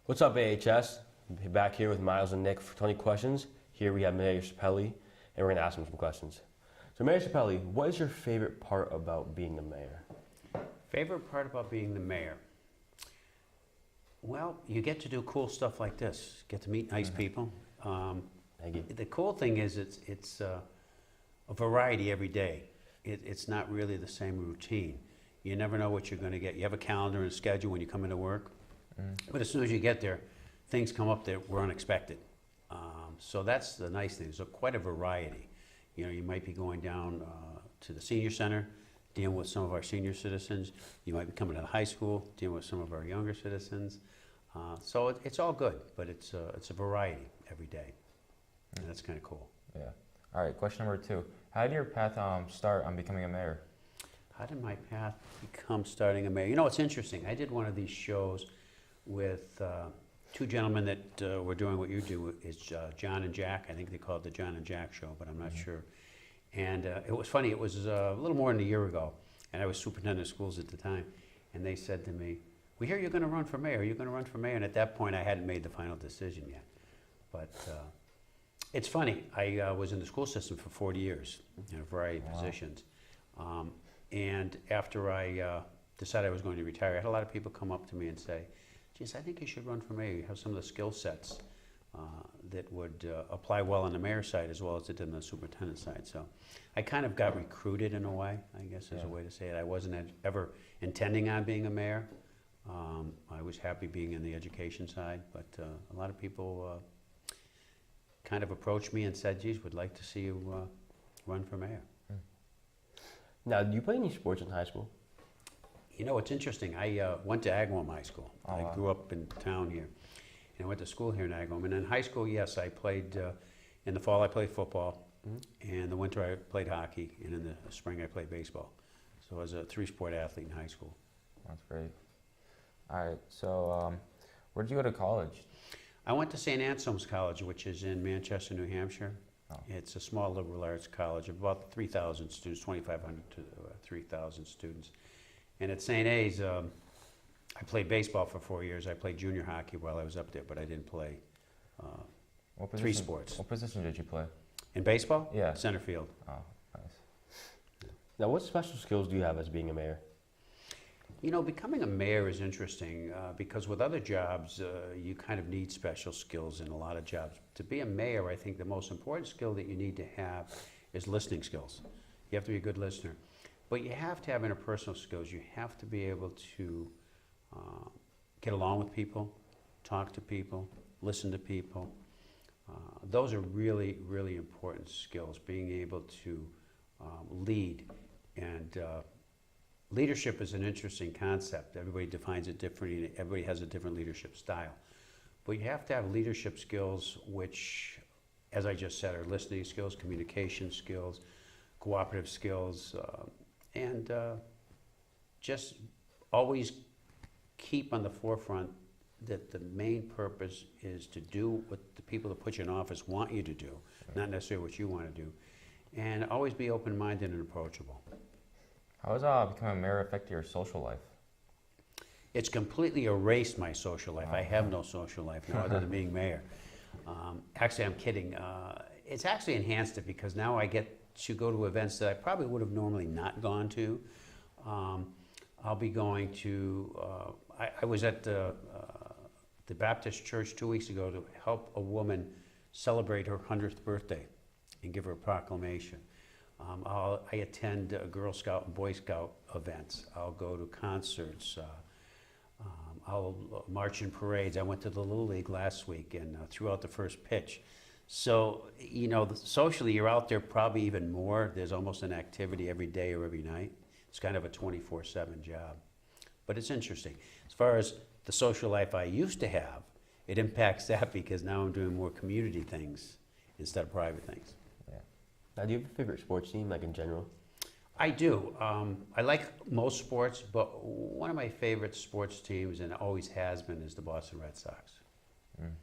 What's up, AHS? Back here with Miles and Nick for 20 questions. Here we have Mayor Sapelli, and we're going to ask him some questions. So, Mayor Sapelli, what is your favorite part about being the mayor? Favorite part about being the mayor? Well, you get to do cool stuff like this. Get to meet nice people. Thank you. The cool thing is it's a variety every day. It's not really the same routine. You never know what you're going to get. You have a calendar and a schedule when you come into work, but as soon as you get there, things come up that were unexpected. So that's the nice thing. There's quite a variety. You know, you might be going down to the senior center, dealing with some of our senior citizens. You might be coming to the high school, dealing with some of our younger citizens. So it's all good, but it's a variety every day, and that's kind of cool. Yeah. All right, question number 2. How did your path start on becoming a mayor? How did my path become starting a mayor? You know, it's interesting. I did one of these shows with two gentlemen that were doing what you do. It's John and Jack. I think they call it the John and Jack show, but I'm not sure. And it was funny. It was a little more than a year ago, and I was superintendent of schools at the time. And they said to me, "We hear you're going to run for mayor. Are you going to run for mayor?" And at that point, I hadn't made the final decision yet. But it's funny. I was in the school system for 40 years in a variety of positions. And after I decided I was going to retire, I had a lot of people come up to me and say, "Geez, I think you should run for mayor. You have some of the skill sets that would apply well on the mayor's side as well as it did on the superintendent side." So I kind of got recruited in a way, I guess is a way to say it. I wasn't ever intending on being a mayor. I was happy being in the education side, but a lot of people kind of approached me and said, "Geez, would like to see you run for mayor." Now, do you play any sports in high school? You know, it's interesting. I went to Agawam High School. Oh, wow. I grew up in town here, and I went to school here in Agawam. And in high school, yes, I played, in the fall I played football, in the winter I played hockey, and in the spring I played baseball. So I was a 3-sport athlete in high school. That's great. All right, so where did you go to college? I went to St. Anselm's College, which is in Manchester, New Hampshire. Oh. It's a small liberal arts college of about 3,000 students, 2,500 to 3,000 students. And at St. A's, I played baseball for 4 years. I played junior hockey while I was up there, but I didn't play three sports. What position did you play? In baseball? Yeah. Center field. Oh, nice. Now, what special skills do you have as being a mayor? You know, becoming a mayor is interesting because with other jobs, you kind of need special skills in a lot of jobs. To be a mayor, I think the most important skill that you need to have is listening skills. You have to be a good listener. But you have to have interpersonal skills. You have to be able to get along with people, talk to people, listen to people. Those are really, really important skills, being able to lead. And leadership is an interesting concept. Everybody defines it differently. Everybody has a different leadership style. But you have to have leadership skills which, as I just said, are listening skills, communication skills, cooperative skills, and just always keep on the forefront that the main purpose is to do what the people that put you in office want you to do, not necessarily what you want to do, and always be open-minded and approachable. How has becoming a mayor affected your social life? It's completely erased my social life. I have no social life now other than being mayor. Actually, I'm kidding. It's actually enhanced it because now I get to go to events that I probably would have normally not gone to. I'll be going to, I was at the Baptist church 2 weeks ago to help a woman celebrate her 100th birthday and give her a proclamation. I attend Girl Scout and Boy Scout events. I'll go to concerts. I'll march in parades. I went to the Little League last week and threw out the first pitch. So, you know, socially you're out there probably even more. There's almost an activity every day or every night. It's kind of a 24/7 job. But it's interesting. As far as the social life I used to have, it impacts that because now I'm doing more community things instead of private things. Yeah. Now, do you have a favorite sports team, like in general? I do. I like most sports, but one of my favorite sports teams, and always has been, is the Boston Red Sox.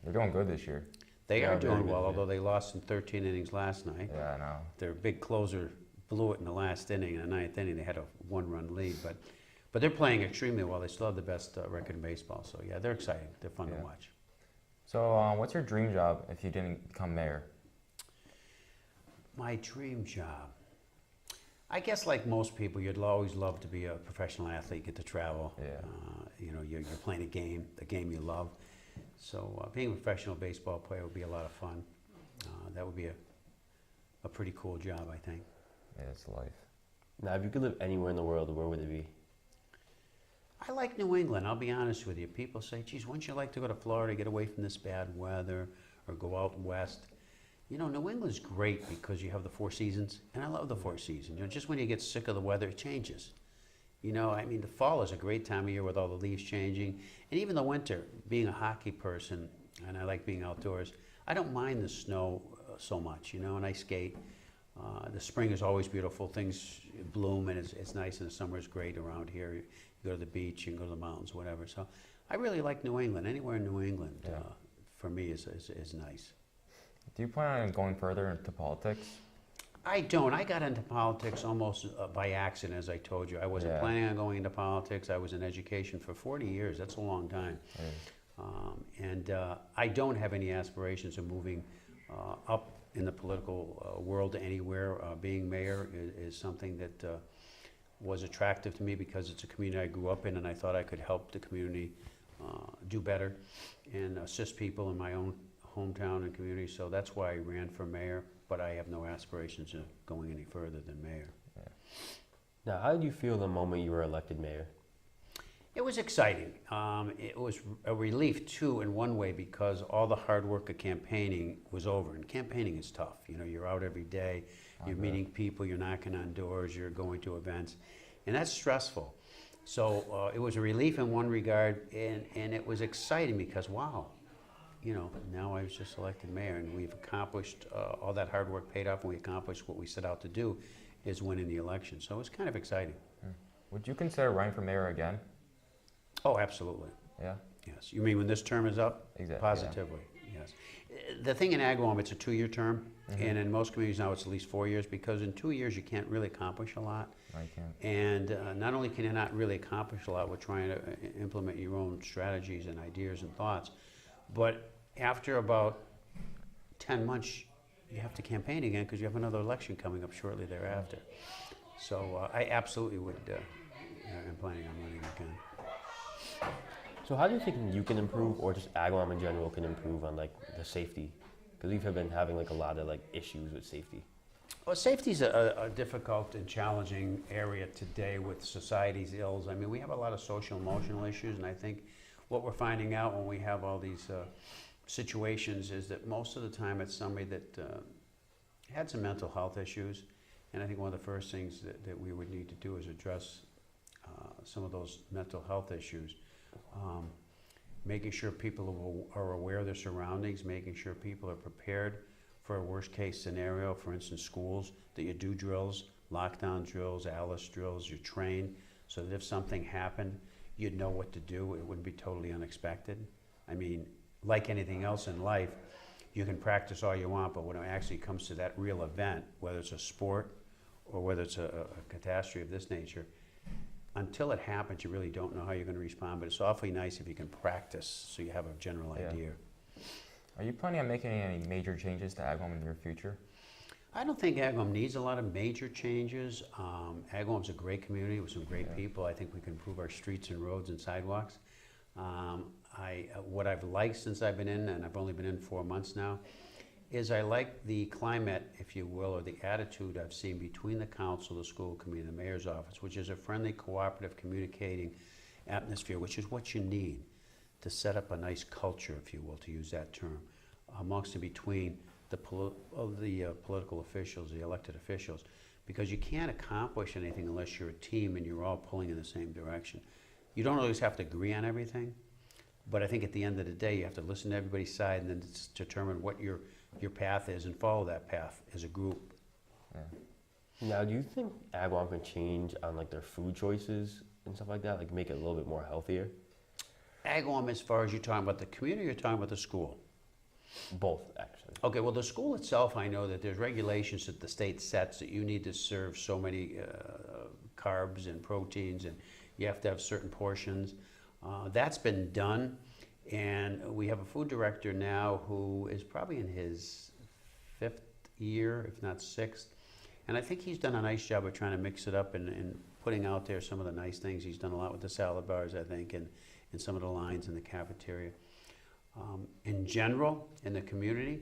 They're doing good this year. They are very doing good, well, yeah. although they lost in 13 innings last night. Yeah, I know. Their big closer blew it in the last inning. In the ninth inning, they had a one-run lead. But But they're playing extremely well. They still have the best record in baseball. So yeah, they're exciting. They're fun to Yeah. watch. So, what's your dream job if you didn't become mayor? My dream job. I guess like most people, you'd always love to be a professional athlete, get to travel. Yeah. You know, you're playing the game you love. So being a professional baseball player would be a lot of fun. That would be a pretty cool job, I think. Yeah, it's life. Now, if you could live anywhere in the world, where would it be? I like New England, I'll be honest with you. People say, geez, wouldn't you like to go to Florida, get away from this bad weather, or go out west? You know, New England's great because you have the 4 seasons, and I love the 4 seasons. You know, just when you get sick of the weather, it changes. You know, I mean, the fall is a great time of year with all the leaves changing, and even the winter. Being a hockey person, and I like being outdoors, I don't mind the snow so much, you know, and I skate. The spring is always beautiful. Things bloom, and it's nice, and the summer is great around here. You go to the beach, you can go to the mountains, whatever. So I really like New England. Anywhere in New England, Yeah. for me, is nice. Do you plan on going further into politics? I don't. I got into politics almost by accident, as I told you. I wasn't Yeah. planning on going into politics. I was in education for 40 years. That's a long time. Yeah. I don't have any aspirations of moving up in the political world anywhere. Being mayor is something that was attractive to me because it's a community I grew up in, and I thought I could help the community do better and assist people in my own hometown and community. So that's why I ran for mayor, but I have no aspirations of going any further than mayor. Now, how did you feel the moment you were elected mayor? It was exciting. It was a relief too, in one way, because all the hard work of campaigning was over. And campaigning is tough. You know, you're out every day, you're meeting people, you're knocking on doors, you're going to events, and that's stressful. So it was a relief in one regard, and it was exciting because, wow, you know, now I was just elected mayor, and we've accomplished all that hard work paid off, and we accomplished what we set out to do, is winning the election. So it was kind of exciting. Would you consider running for mayor again? Oh, absolutely. Yeah. Yes. You mean when this term is up? Exactly. Positively, yes. The thing in Agawam, it's a 2-year term, Mm-hmm. and in most communities now it's at least 4 years, because in 2 years you can't really accomplish a lot. I can't. And not only can you not really accomplish a lot with trying to implement your own strategies and ideas and thoughts, but after about 10 months, you have to campaign again because you have another election coming up shortly thereafter. So I absolutely would, am planning on running again. So how do you think you can improve, or just Agawam in general can improve on like the safety? Because we've been having like a lot of like issues with safety. Well, safety is a difficult and challenging area today with society's ills. I mean, we have a lot of social emotional issues, and I think what we're finding out when we have all these situations is that most of the time it's somebody that had some mental health issues, and I think one of the first things that we would need to do is address some of those mental health issues. Making sure people are aware of their surroundings, making sure people are prepared for a worst case scenario. For instance, schools, that you do drills, lockdown drills, ALICE drills, you're trained so that if something happened, you'd know what to do. It wouldn't be totally unexpected. I mean, like anything else in life, you can practice all you want, but when it actually comes to that real event, whether it's a sport or whether it's a catastrophe of this nature, until it happens, you really don't know how you're going to respond, but it's awfully nice if you can practice so you have a general Yeah. idea. Are you planning on making any major changes to Agawam in the near future? I don't think Agawam needs a lot of major changes. Agawam's a great community with some great people. I think we can improve our streets and roads and sidewalks. What I've liked since I've been in, and I've only been in 4 months now, is I like the climate, if you will, or the attitude I've seen between the council, the school committee, and the mayor's office, which is a friendly, cooperative, communicating atmosphere, which is what you need to set up a nice culture, if you will, to use that term, amongst and between the political officials, the elected officials, because you can't accomplish anything unless you're a team and you're all pulling in the same direction. You don't always have to agree on everything, but I think at the end of the day, you have to listen to everybody's side and then determine what your path is and follow that path as a group. Yeah. Now, do you think Agawam can change on like their food choices and stuff like that, like make it a little bit more healthier? Agawam, as far as you're talking about the community, you're talking about the school? Both, actually. Okay, well, the school itself, I know that there's regulations that the state sets that you need to serve so many carbs and proteins, and You have to have certain portions. That's been done, and we have a food director now who is probably in his 5th year, if not 6th. And I think he's done a nice job of trying to mix it up and putting out there some of the nice things. He's done a lot with the salad bars, I think, and some of the lines in the cafeteria. In general, in the community,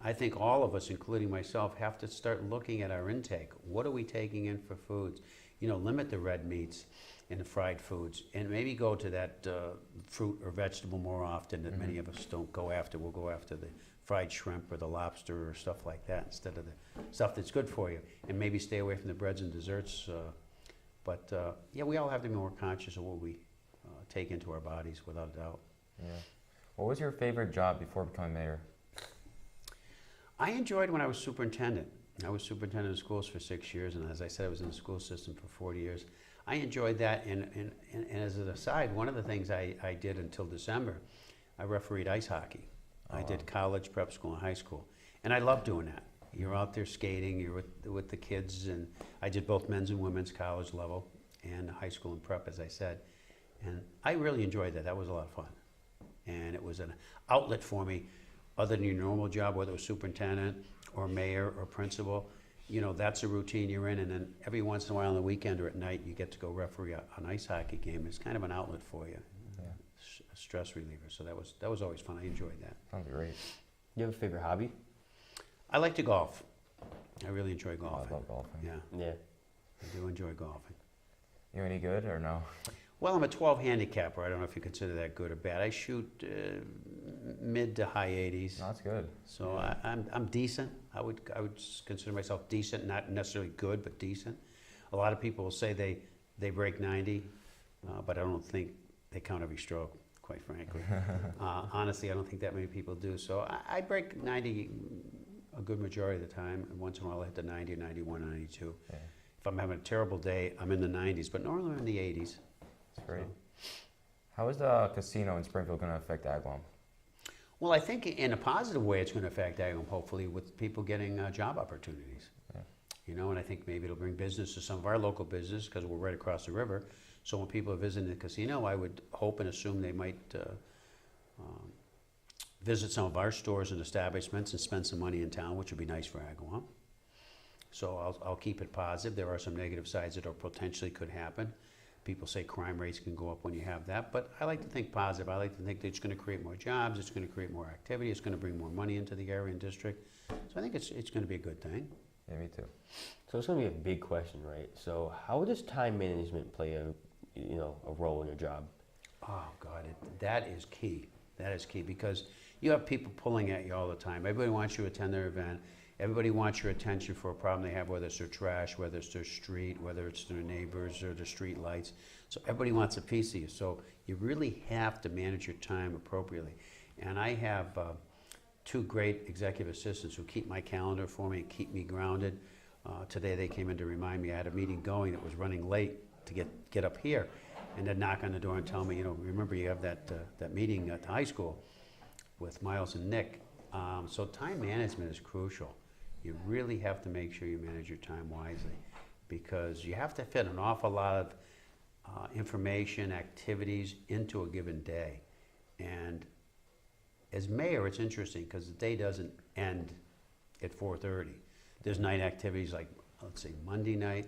I think all of us, including myself, have to start looking at our intake. What are we taking in for foods? You know, limit the red meats and the fried foods, and maybe go to that fruit or vegetable more often that many of us don't go after. We'll go after the fried shrimp or the lobster or stuff like that instead of the stuff that's good for you, and maybe stay away from the breads and desserts. Yeah, we all have to be more conscious of what we take into our bodies, without a doubt. Yeah. What was your favorite job before becoming mayor? I enjoyed when I was superintendent. I was superintendent of schools for 6 years, and as I said, I was in the school system for 40 years. I enjoyed that, and as an aside, one of the things I did until December, I refereed ice hockey. I did college, prep school, and high school, and I loved doing that. You're out there skating, you're with the kids, and I did both men's and women's college level, and high school and prep, as I said, and I really enjoyed that. That was a lot of fun, and it was an outlet for me, other than your normal job, whether it was superintendent or mayor or principal. You know, that's a routine you're in, and then every once in a while on the weekend or at night, you get to go referee an ice hockey game. It's kind of an outlet for you, a stress reliever. So that was always fun. I enjoyed that. Sounds great. You have a favorite hobby? I like to golf. I really enjoy Oh, golfing. I love golfing. Yeah, Yeah. I do enjoy golfing. You any good or no? Well, I'm a 12 handicapper. I don't know if you consider that good or bad. I shoot mid to high 80s. No, that's good. So I'm decent. I would consider myself decent, not necessarily good, but decent. A lot of people will say they break 90, but I don't think they count every stroke, quite frankly. Honestly, I don't think that many people do. So I break 90 a good majority of the time, and once in a while I hit the 90, 91, 92. Yeah. If I'm having a terrible day, I'm in the 90s, but normally I'm in the 80s. That's great. How is the casino in Springfield going to affect Agawam? Well, I think in a positive way it's going to affect Agawam, hopefully, with people getting job opportunities. Yeah. You know, and I think maybe it'll bring business to some of our local business because we're right across the river. So when people are visiting the casino, I would hope and assume they might visit some of our stores and establishments and spend some money in town, which would be nice for Agawam. So I'll keep it positive. There are some negative sides that potentially could happen. People say crime rates can go up when you have that, but I like to think positive. I like to think that it's going to create more jobs, it's going to create more activity, it's going to bring more money into the area and district. So I think it's going to be a good thing. Yeah, me too. So it's going to be a big question, right? So how does time management play a role in your job? Oh, God, that is key. That is key because you have people pulling at you all the time. Everybody wants you to attend their event. Everybody wants your attention for a problem they have, whether it's their trash, whether it's their street, whether it's their neighbors or their street lights. So everybody wants a piece of you. So you really have to manage your time appropriately. And I have 2 great executive assistants who keep my calendar for me and keep me grounded. Today they came in to remind me I had a meeting going that was running late to get up here. And they'd knock on the door and tell me, remember you have that meeting at the high school with Miles and Nick. So time management is crucial. You really have to make sure you manage your time wisely because you have to fit an awful lot of information, activities into a given day. And as mayor, it's interesting because the day doesn't end at 4:30. There's night activities like, let's say, Monday night.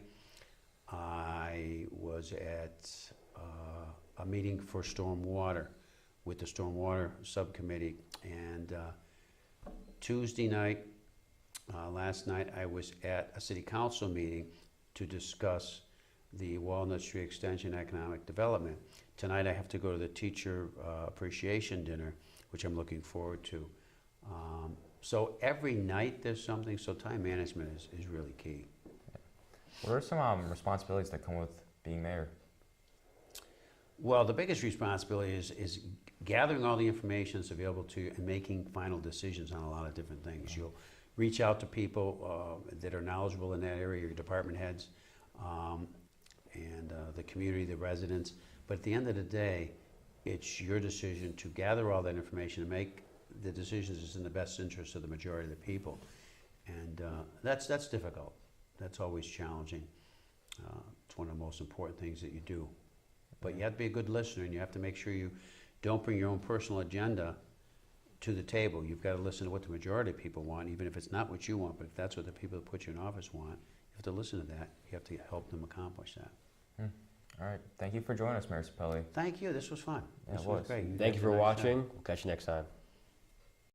I was at a meeting for stormwater with the stormwater subcommittee, and Tuesday night, last night, I was at a city council meeting to discuss the Walnut Street Extension Economic Development. Tonight I have to go to the teacher appreciation dinner, which I'm looking forward to. So every night there's something, so time management is really key. What are some responsibilities that come with being mayor? Well, the biggest responsibility is gathering all the information that's available to you and making final decisions on a lot of different things. You'll reach out to people that are knowledgeable in that area, your department heads, and the community, the residents. But at the end of the day, it's your decision to gather all that information and make the decisions that's in the best interest of the majority of the people. And that's difficult. That's always challenging. It's one of the most important things that you do. But you have to be a good listener, and you have to make sure you don't bring your own personal agenda to the table. You've got to listen to what the majority of people want, even if it's not what you want, but if that's what the people that put you in office want, you have to listen to that. You have to help them accomplish that. All right. Thank you for joining us, Mayor Sapelli. Thank you. This was fun. Yeah, This it was. great. Thank you guys for did a nice watching. job. We'll catch you next time.